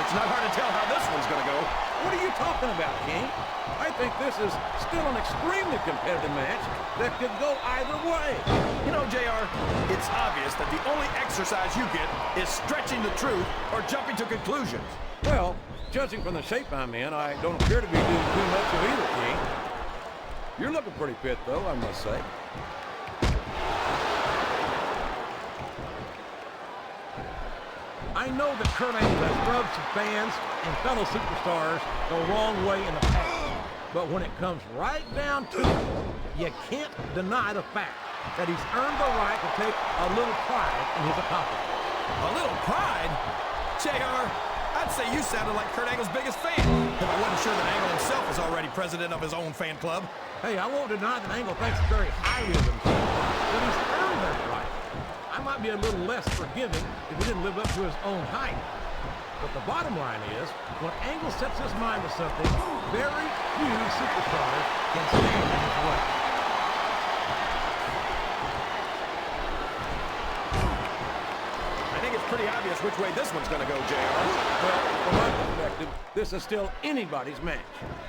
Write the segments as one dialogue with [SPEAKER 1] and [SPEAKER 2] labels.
[SPEAKER 1] it's not hard to tell how this one's going to go.
[SPEAKER 2] What are you talking about, King? I think this is still an extremely competitive match that could go either way.
[SPEAKER 1] You know, JR, it's obvious that the only exercise you get is stretching the truth or jumping to conclusions.
[SPEAKER 2] Well, judging from the shape I'm in, I don't appear to be doing too much of either, King. You're looking pretty fit, though, I must say. I know that Kurt Angle has rubbed some fans and fellow superstars the wrong way in the past. But when it comes right down to it, you can't deny the fact that he's earned the right to take a little pride in his accomplishments.
[SPEAKER 1] A little pride? JR, I'd say you sounded like Kurt Angle's biggest fan. If I wasn't sure that Angle himself is already president of his own fan club.
[SPEAKER 2] Hey, I won't deny that Angle thinks very highly of himself, but he's earned that right. I might be a little less forgiving if he didn't live up to his own hype. But the bottom line is, when Angle sets his mind to something, very few superstars can stand in his way.
[SPEAKER 1] I think it's pretty obvious which way this one's going to go, JR.
[SPEAKER 2] Well, from my perspective, this is still anybody's match.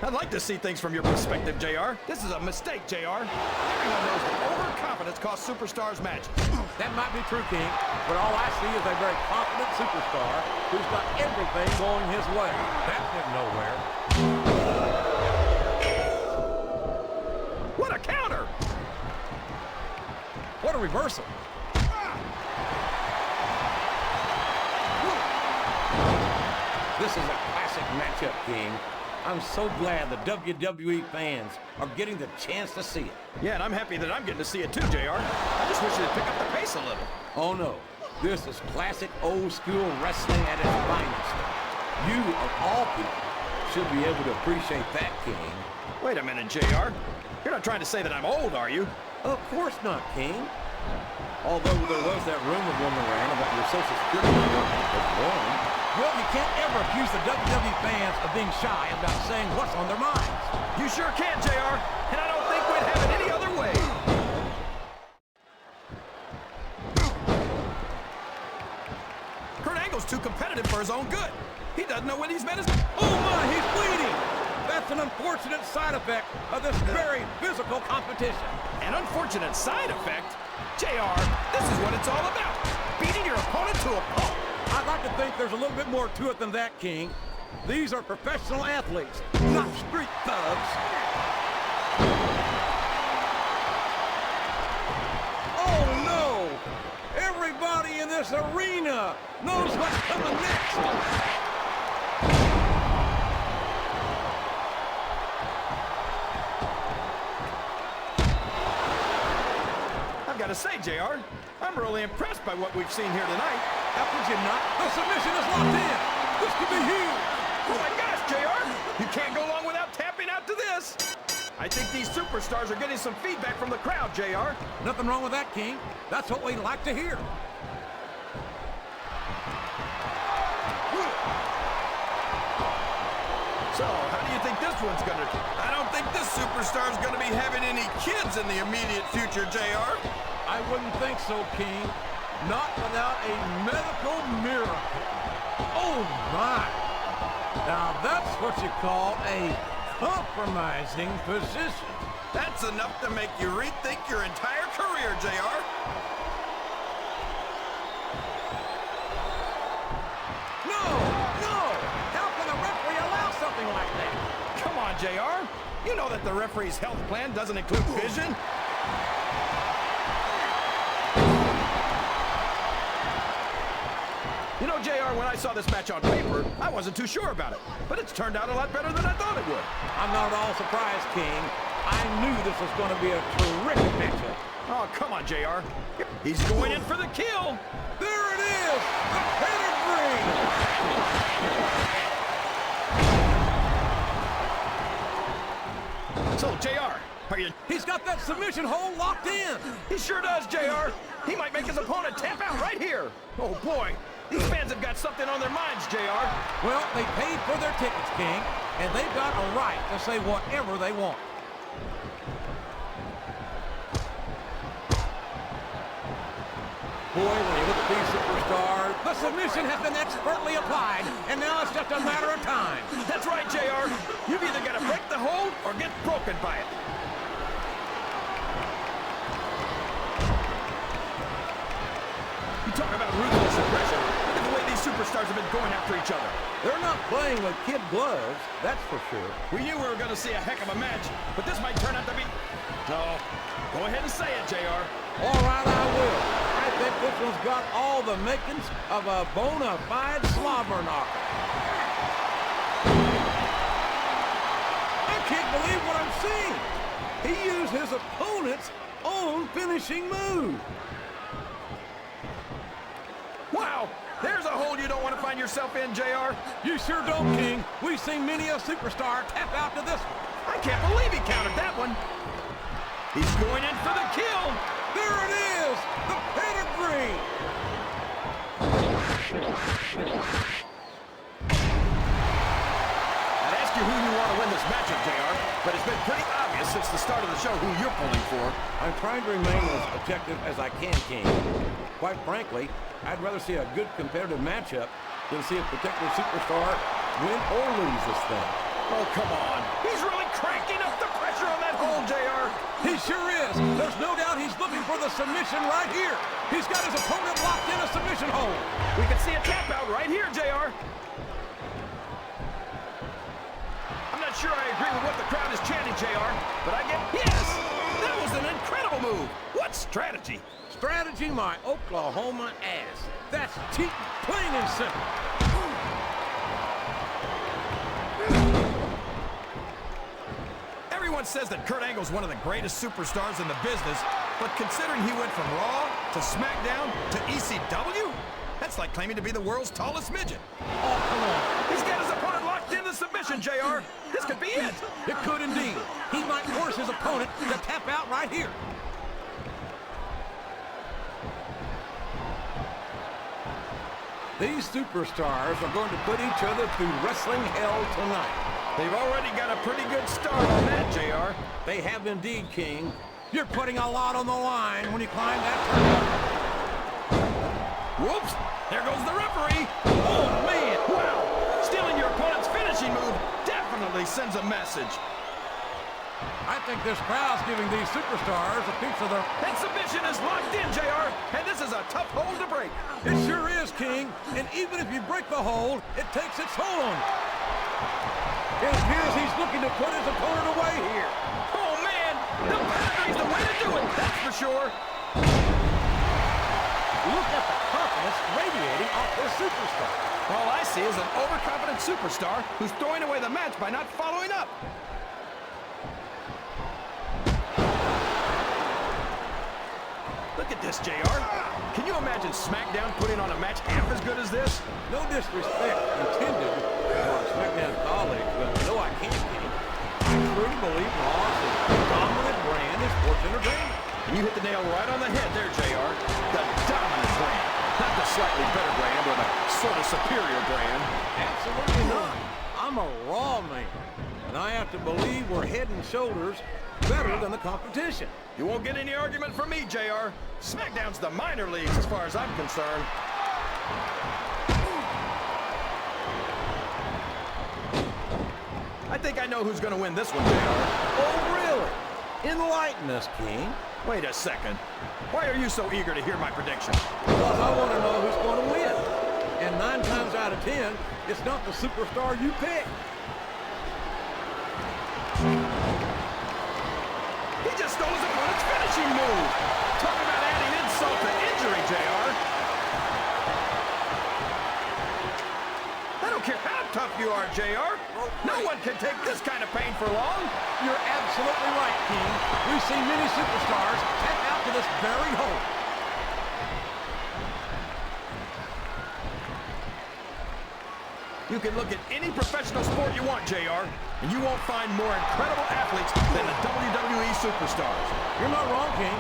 [SPEAKER 1] I'd like to see things from your perspective, JR. This is a mistake, JR. Everyone knows that overconfidence costs superstars matches.
[SPEAKER 2] That might be true, King, but all I see is a very confident superstar who's got everything going his way. That went nowhere.
[SPEAKER 1] What a counter!
[SPEAKER 2] What a reversal. This is a classic matchup, King. I'm so glad the WWE fans are getting the chance to see it.
[SPEAKER 1] Yeah, and I'm happy that I'm getting to see it too, JR. I just wish you'd pick up the pace a little.
[SPEAKER 2] Oh, no. This is classic old-school wrestling at its finest. You, of all people, should be able to appreciate that, King.
[SPEAKER 1] Wait a minute, JR. You're not trying to say that I'm old, are you?
[SPEAKER 2] Of course not, King. Although there was that rumor going around about your Social Security number was wrong. Well, you can't ever accuse the WWE fans of being shy about saying what's on their minds.
[SPEAKER 1] You sure can, JR, and I don't think we'd have it any other way. Kurt Angle's too competitive for his own good. He doesn't know when he's met his...
[SPEAKER 2] Oh my, he's bleeding! That's an unfortunate side effect of this very physical competition.
[SPEAKER 1] An unfortunate side effect? JR, this is what it's all about. Beating your opponent to a pulp.
[SPEAKER 2] I'd like to think there's a little bit more to it than that, King. These are professional athletes, not street thugs. Oh, no! Everybody in this arena knows what's coming next.
[SPEAKER 1] I've got to say, JR, I'm really impressed by what we've seen here tonight.
[SPEAKER 2] How could you not? The submission is locked in. This could be huge.
[SPEAKER 1] Oh my gosh, JR! You can't go long without tapping out to this. I think these superstars are getting some feedback from the crowd, JR.
[SPEAKER 2] Nothing wrong with that, King. That's what we like to hear.
[SPEAKER 1] So, how do you think this one's gonna... I don't think this superstar's gonna be having any kids in the immediate future, JR.
[SPEAKER 2] I wouldn't think so, King. Not without a medical miracle. Oh, my. Now, that's what you call a compromising position.
[SPEAKER 1] That's enough to make you rethink your entire career, JR.
[SPEAKER 2] No! No! How can a referee allow something like that?
[SPEAKER 1] Come on, JR. You know that the referee's health plan doesn't include vision. You know, JR, when I saw this match on paper, I wasn't too sure about it. But it's turned out a lot better than I thought it would.
[SPEAKER 2] I'm not at all surprised, King. I knew this was going to be a terrific matchup.
[SPEAKER 1] Oh, come on, JR. He's going in for the kill.
[SPEAKER 2] There it is! The pedigree!
[SPEAKER 1] So, JR, are you...
[SPEAKER 2] He's got that submission hold locked in.
[SPEAKER 1] He sure does, JR. He might make his opponent tap out right here. Oh, boy. These fans have got something on their minds, JR.
[SPEAKER 2] Well, they paid for their tickets, King, and they've got a right to say whatever they want. Boy, when you look at these superstars, the submission has been expertly applied, and now it's just a matter of time.
[SPEAKER 1] That's right, JR. You've either got to break the hold or get broken by it. You talk about ruthless aggression. Look at the way these superstars have been going after each other.
[SPEAKER 2] They're not playing with kid gloves, that's for sure.
[SPEAKER 1] We knew we were going to see a heck of a match, but this might turn out to be... No. Go ahead and say it, JR.
[SPEAKER 2] All right, I will. I think this one's got all the makings of a bona fide slobber knocker. I can't believe what I'm seeing. He used his opponent's own finishing move.
[SPEAKER 1] Wow! There's a hole you don't want to find yourself in, JR.
[SPEAKER 2] You sure don't, King. We've seen many a superstar tap out to this one.
[SPEAKER 1] I can't believe he countered that one. He's going in for the kill.
[SPEAKER 2] There it is! The pedigree!
[SPEAKER 1] I'd ask you who you want to win this matchup, JR, but it's been pretty obvious since the start of the show who you're pulling for.
[SPEAKER 2] I'm trying to remain as objective as I can, King. Quite frankly, I'd rather see a good competitive matchup than see a particular superstar win or lose this thing.
[SPEAKER 1] Oh, come on. He's really cranking up the pressure on that hole, JR.
[SPEAKER 2] He sure is. There's no doubt he's looking for the submission right here. He's got his opponent locked in a submission hold.
[SPEAKER 1] We can see a tap out right here, JR. I'm not sure I agree with what the crowd is chanting, JR, but I get... Yes! That was an incredible move. What strategy?
[SPEAKER 2] Strategy, my Oklahoma ass. That's cheating, plain and simple.
[SPEAKER 1] Everyone says that Kurt Angle's one of the greatest superstars in the business, but considering he went from Raw to SmackDown to ECW, that's like claiming to be the world's tallest midget.
[SPEAKER 2] Oh, come on.
[SPEAKER 1] He's got his opponent locked in the submission, JR. This could be it.
[SPEAKER 2] It could indeed. He might force his opponent to tap out right here. These superstars are going to put each other through wrestling hell tonight.
[SPEAKER 1] They've already got a pretty good start on that, JR.
[SPEAKER 2] They have indeed, King. You're putting a lot on the line when you climb that turnbuckle.
[SPEAKER 1] Whoops! There goes the referee. Oh, man! Wow! Stealing your opponent's finishing move definitely sends a message.
[SPEAKER 2] I think this crowd's giving these superstars a piece of their...
[SPEAKER 1] That submission is locked in, JR, and this is a tough hold to break.
[SPEAKER 2] It sure is, King. And even if you break the hold, it takes its toll on you. It appears he's looking to put his opponent away here.
[SPEAKER 1] Oh, man! The pedigree's the way to do it, that's for sure.
[SPEAKER 2] Look at the confidence radiating off this superstar.
[SPEAKER 1] All I see is an overconfident superstar who's throwing away the match by not following up. Look at this, JR. Can you imagine SmackDown putting on a match half as good as this?
[SPEAKER 2] No disrespect intended to our SmackDown colleagues, but no, I can't, King. I truly believe Raw's a dominant brand in sports entertainment.
[SPEAKER 1] And you hit the nail right on the head there, JR. The dominant brand. Not the slightly better brand or the sort of superior brand.
[SPEAKER 2] Absolutely not. I'm a Raw man, and I have to believe we're head and shoulders better than the competition.
[SPEAKER 1] You won't get any argument from me, JR. SmackDown's the minor leagues as far as I'm concerned. I think I know who's going to win this one, JR.
[SPEAKER 2] Oh, really? Enlighten us, King.
[SPEAKER 1] Wait a second. Why are you so eager to hear my prediction?
[SPEAKER 2] Because I want to know who's going to win. And 9 times out of 10, it's not the superstar you pick.
[SPEAKER 1] He just stole his opponent's finishing move. Talk about adding insult to injury, JR. I don't care how tough you are, JR. No one can take this kind of pain for long.
[SPEAKER 2] You're absolutely right, King. We've seen many superstars tap out to this very hole.
[SPEAKER 1] You can look at any professional sport you want, JR, and you won't find more incredible athletes than the WWE superstars.
[SPEAKER 2] You're not wrong, King.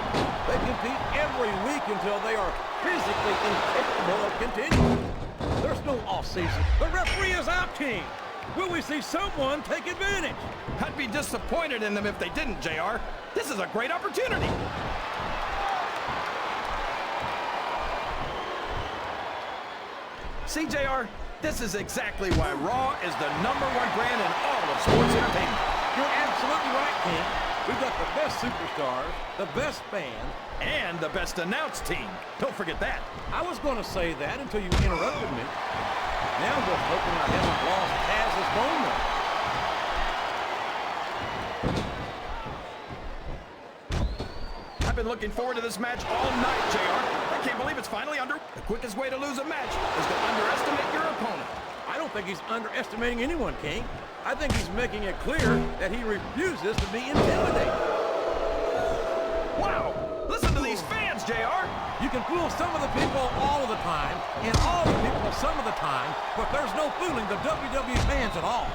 [SPEAKER 2] They compete every week until they are physically incapable of continuing. There's no off-season. The referee is out, King. Will we see someone take advantage?
[SPEAKER 1] I'd be disappointed in them if they didn't, JR. This is a great opportunity. See, JR, this is exactly why Raw is the #1 brand in all of sports entertainment.
[SPEAKER 2] You're absolutely right, King. We've got the best superstars, the best fans,
[SPEAKER 1] and the best announced team. Don't forget that.
[SPEAKER 2] I was going to say that until you interrupted me. Now I'm just hoping I haven't lost Taz's bone though.
[SPEAKER 1] I've been looking forward to this match all night, JR. I can't believe it's finally under. The quickest way to lose a match is to underestimate your opponent.
[SPEAKER 2] I don't think he's underestimating anyone, King. I think he's making it clear that he refuses to be intimidated.
[SPEAKER 1] Wow! Listen to these fans, JR!
[SPEAKER 2] You can fool some of the people all of the time, and all the people some of the time, but there's no fooling the WWE fans at all.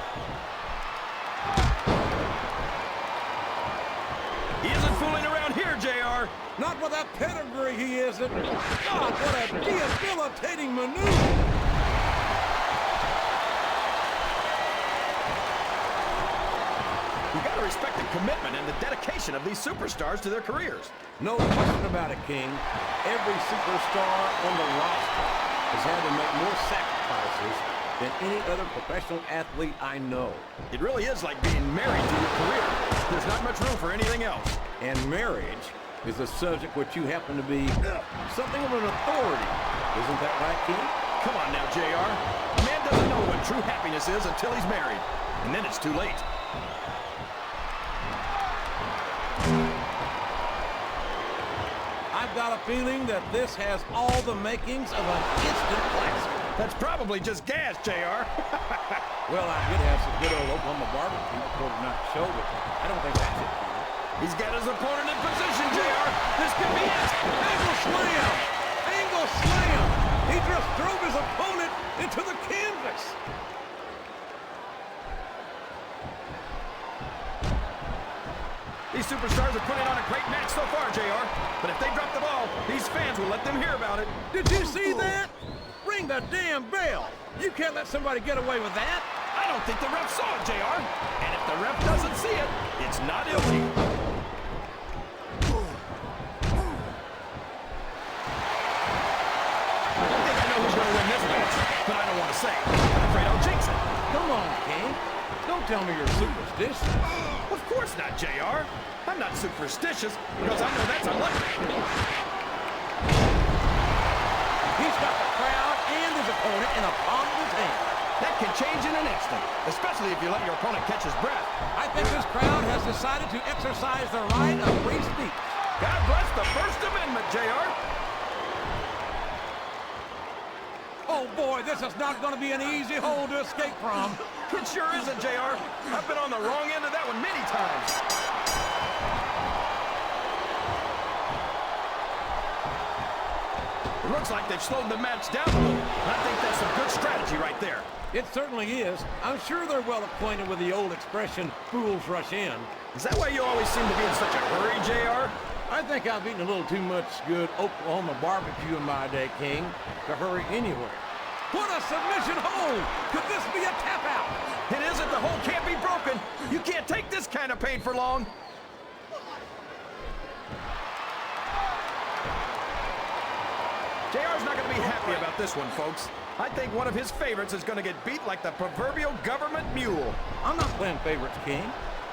[SPEAKER 1] He isn't fooling around here, JR.
[SPEAKER 2] Not with that pedigree, he isn't. God, what a debilitating maneuver.
[SPEAKER 1] You gotta respect the commitment and the dedication of these superstars to their careers.
[SPEAKER 2] No question about it, King. Every superstar on the roster has had to make more sacrifices than any other professional athlete I know.
[SPEAKER 1] It really is like being married to your career. There's not much room for anything else.
[SPEAKER 2] And marriage is a subject which you happen to be something of an authority. Isn't that right, King?
[SPEAKER 1] Come on now, JR. A man doesn't know what true happiness is until he's married. And then it's too late.
[SPEAKER 2] I've got a feeling that this has all the makings of an instant classic.
[SPEAKER 1] That's probably just gas, JR.
[SPEAKER 2] Well, I did have some good old Oklahoma barbecue before the night show, but I don't think that's it.
[SPEAKER 1] He's got his opponent in position, JR. This could be it.
[SPEAKER 2] Angle slam! Angle slam! He just drove his opponent into the canvas.
[SPEAKER 1] These superstars are putting on a great match so far, JR. But if they drop the ball, these fans will let them hear about it.
[SPEAKER 2] Did you see that? Ring the damn bell. You can't let somebody get away with that.
[SPEAKER 1] I don't think the ref saw it, JR. And if the ref doesn't see it, it's not illegal. I think I know who's going to win this match, but I don't want to say. I'm afraid I'll jinx it.
[SPEAKER 2] Come on, King. Don't tell me you're superstitious.
[SPEAKER 1] Of course not, JR. I'm not superstitious because I know that's unlikely.
[SPEAKER 2] He's got the crowd and his opponent in the palm of his hand.
[SPEAKER 1] That can change in an instant, especially if you let your opponent catch his breath.
[SPEAKER 2] I think this crowd has decided to exercise their right of free speech.
[SPEAKER 1] God bless the First Amendment, JR.
[SPEAKER 2] Oh boy, this is not going to be an easy hole to escape from.
[SPEAKER 1] It sure isn't, JR. I've been on the wrong end of that one many times. It looks like they've slowed the match down a little. I think that's some good strategy right there.
[SPEAKER 2] It certainly is. I'm sure they're well acquainted with the old expression, fools rush in.
[SPEAKER 1] Is that why you always seem to be in such a hurry, JR?
[SPEAKER 2] I think I've eaten a little too much good Oklahoma barbecue in my day, King, to hurry anywhere. What a submission hold! Could this be a tap out?
[SPEAKER 1] It isn't. The hold can't be broken. You can't take this kind of pain for long. JR's not going to be happy about this one, folks. I think one of his favorites is going to get beat like the proverbial government mule.
[SPEAKER 2] I'm not playing favorites, King.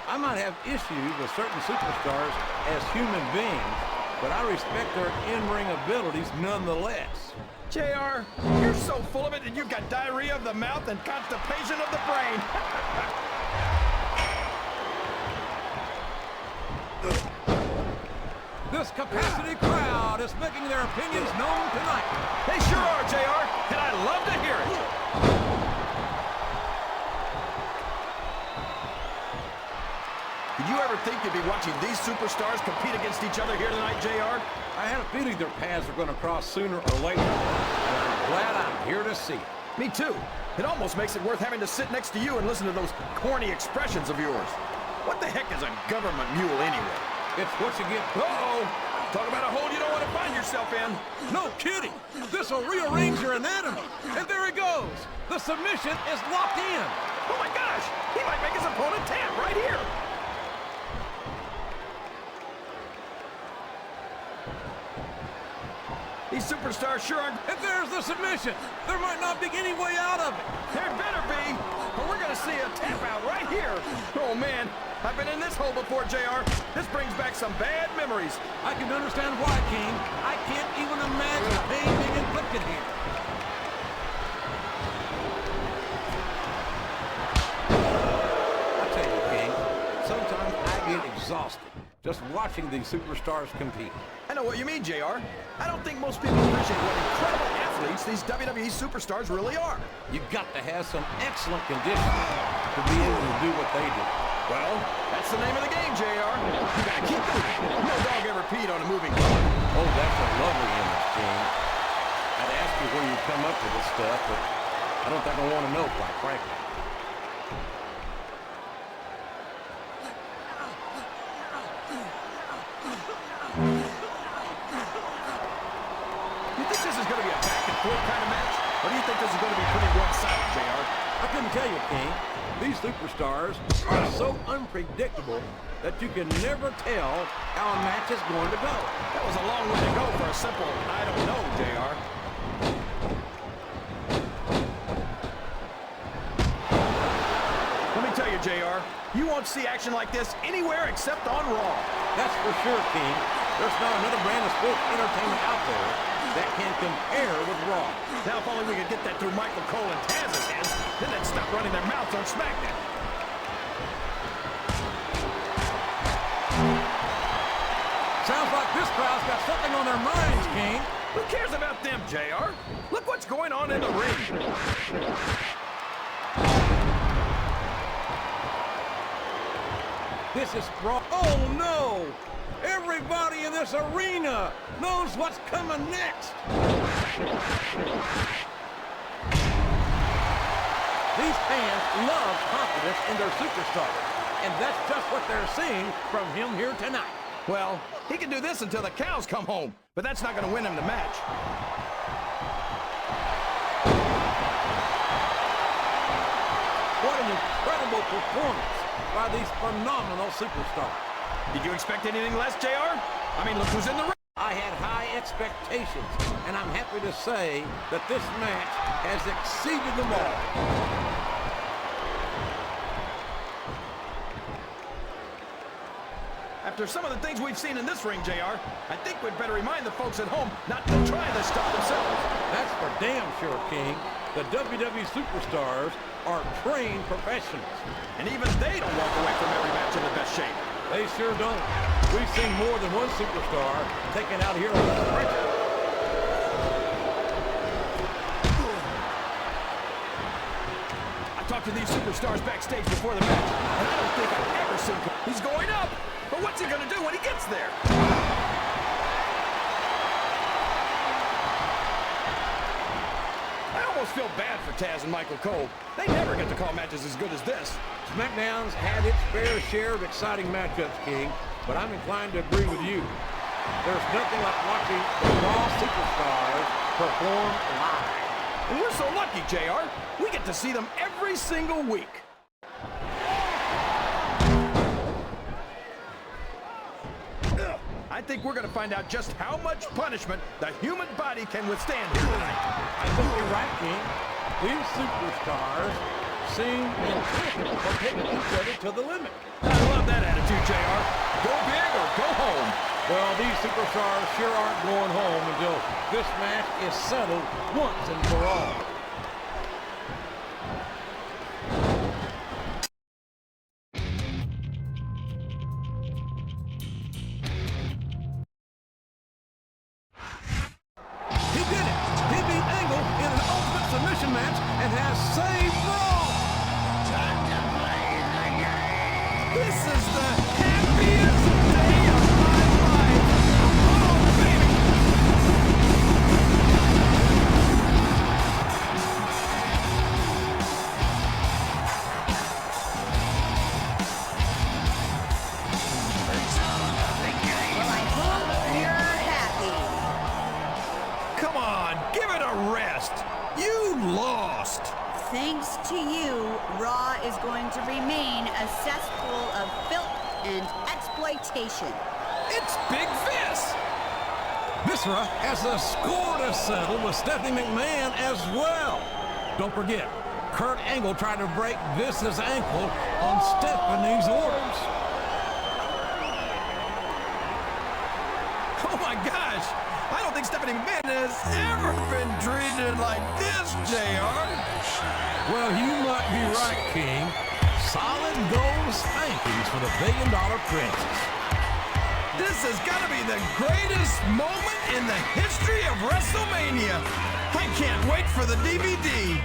[SPEAKER 2] I might have issues with certain superstars as human beings, but I respect their in-ring abilities nonetheless.
[SPEAKER 1] JR, you're so full of it that you've got diarrhea of the mouth and constipation of the brain.
[SPEAKER 2] This capacity crowd is making their opinions known tonight.
[SPEAKER 1] They sure are, JR, and I love to hear it. Did you ever think you'd be watching these superstars compete against each other here tonight, JR?
[SPEAKER 2] I had a feeling their paths are going to cross sooner or later, and I'm glad I'm here to see it.
[SPEAKER 1] Me too. It almost makes it worth having to sit next to you and listen to those corny expressions of yours. What the heck is a government mule anyway?
[SPEAKER 2] It's what you get.
[SPEAKER 1] Uh-oh! Talk about a hole you don't want to find yourself in.
[SPEAKER 2] No kidding. This will rearrange your anatomy. And there he goes. The submission is locked in.
[SPEAKER 1] Oh my gosh! He might make his opponent tap right here. These superstars sure aren't...
[SPEAKER 2] If there's the submission, there might not be any way out of it.
[SPEAKER 1] There better be, or we're going to see a tap out right here. Oh, man. I've been in this hole before, JR. This brings back some bad memories.
[SPEAKER 2] I can understand why, King. I can't even imagine the pain being inflicted here. I tell you, King, sometimes I get exhausted just watching these superstars compete.
[SPEAKER 1] I know what you mean, JR. I don't think most people appreciate what incredible athletes these WWE superstars really are.
[SPEAKER 2] You've got to have some excellent conditioning to be able to do what they do.
[SPEAKER 1] Well, that's the name of the game, JR. You gotta keep moving. No dog ever peed on a moving car.
[SPEAKER 2] Oh, that's a lovely image, King. I'd ask you where you come up with this stuff, but I don't think I want to know, quite frankly.
[SPEAKER 1] You think this is going to be a back-and-forth kind of match? Or do you think this is going to be pretty one-sided, JR?
[SPEAKER 2] I couldn't tell you, King. These superstars are so unpredictable that you can never tell how a match is going to go.
[SPEAKER 1] That was a long way to go for a simple, I don't know, JR. Let me tell you, JR, you won't see action like this anywhere except on Raw.
[SPEAKER 2] That's for sure, King. There's not another brand of sports entertainment out there that can compare with Raw.
[SPEAKER 1] Now, if only we could get that through Michael Cole and Taz's heads, then they'd stop running their mouths on SmackDown.
[SPEAKER 2] Sounds like this crowd's got something on their minds, King.
[SPEAKER 1] Who cares about them, JR? Look what's going on in the ring.
[SPEAKER 2] This is Raw. Oh, no! Everybody in this arena knows what's coming next. These fans love confidence in their superstar, and that's just what they're seeing from him here tonight.
[SPEAKER 1] Well, he can do this until the cows come home, but that's not going to win him the match.
[SPEAKER 2] What an incredible performance by these phenomenal superstars.
[SPEAKER 1] Did you expect anything less, JR? I mean, look who's in the ring.
[SPEAKER 2] I had high expectations, and I'm happy to say that this match has exceeded them all.
[SPEAKER 1] After some of the things we've seen in this ring, JR, I think we'd better remind the folks at home not to try this stuff themselves.
[SPEAKER 2] That's for damn sure, King. The WWE superstars are trained professionals.
[SPEAKER 1] And even they don't walk away from every match in the best shape.
[SPEAKER 2] They sure don't. We've seen more than one superstar taken out here on the stretcher.
[SPEAKER 1] I talked to these superstars backstage before the match, and I don't think I've ever seen... He's going up! But what's he going to do when he gets there? I almost feel bad for Taz and Michael Cole. They never get to call matches as good as this.
[SPEAKER 2] SmackDown's had its fair share of exciting matchups, King, but I'm inclined to agree with you. There's nothing like watching the Raw superstars perform live.
[SPEAKER 1] And we're so lucky, JR. We get to see them every single week. I think we're going to find out just how much punishment the human body can withstand here tonight.
[SPEAKER 2] I think you're right, King. These superstars seem intent on taking each other to the limit.
[SPEAKER 1] I love that attitude, JR. Go big or go home.
[SPEAKER 2] Well, these superstars sure aren't going home until this match is settled once and for all. He did it! He beat Angle in an ultimate submission match and has saved Raw!
[SPEAKER 3] Time to play the game!
[SPEAKER 1] This is the happiest day of my life. Oh, baby.
[SPEAKER 3] It's all about the game!
[SPEAKER 4] Well, I hope you're happy.
[SPEAKER 1] Come on, give it a rest. You lost.
[SPEAKER 4] Thanks to you, Raw is going to remain a cesspool of filth and exploitation.
[SPEAKER 1] It's Big Fist.
[SPEAKER 2] Viscera has a score to settle with Stephanie McMahon as well. Don't forget, Kurt Angle tried to break Viscera's ankle on Stephanie's orders.
[SPEAKER 1] Oh my gosh! I don't think Stephanie McMahon has ever been treated like this, JR.
[SPEAKER 2] Well, you might be right, King. Solid gold spankings for the $1 billion princess.
[SPEAKER 1] This has got to be the greatest moment in the history of WrestleMania. I can't wait for the DVD.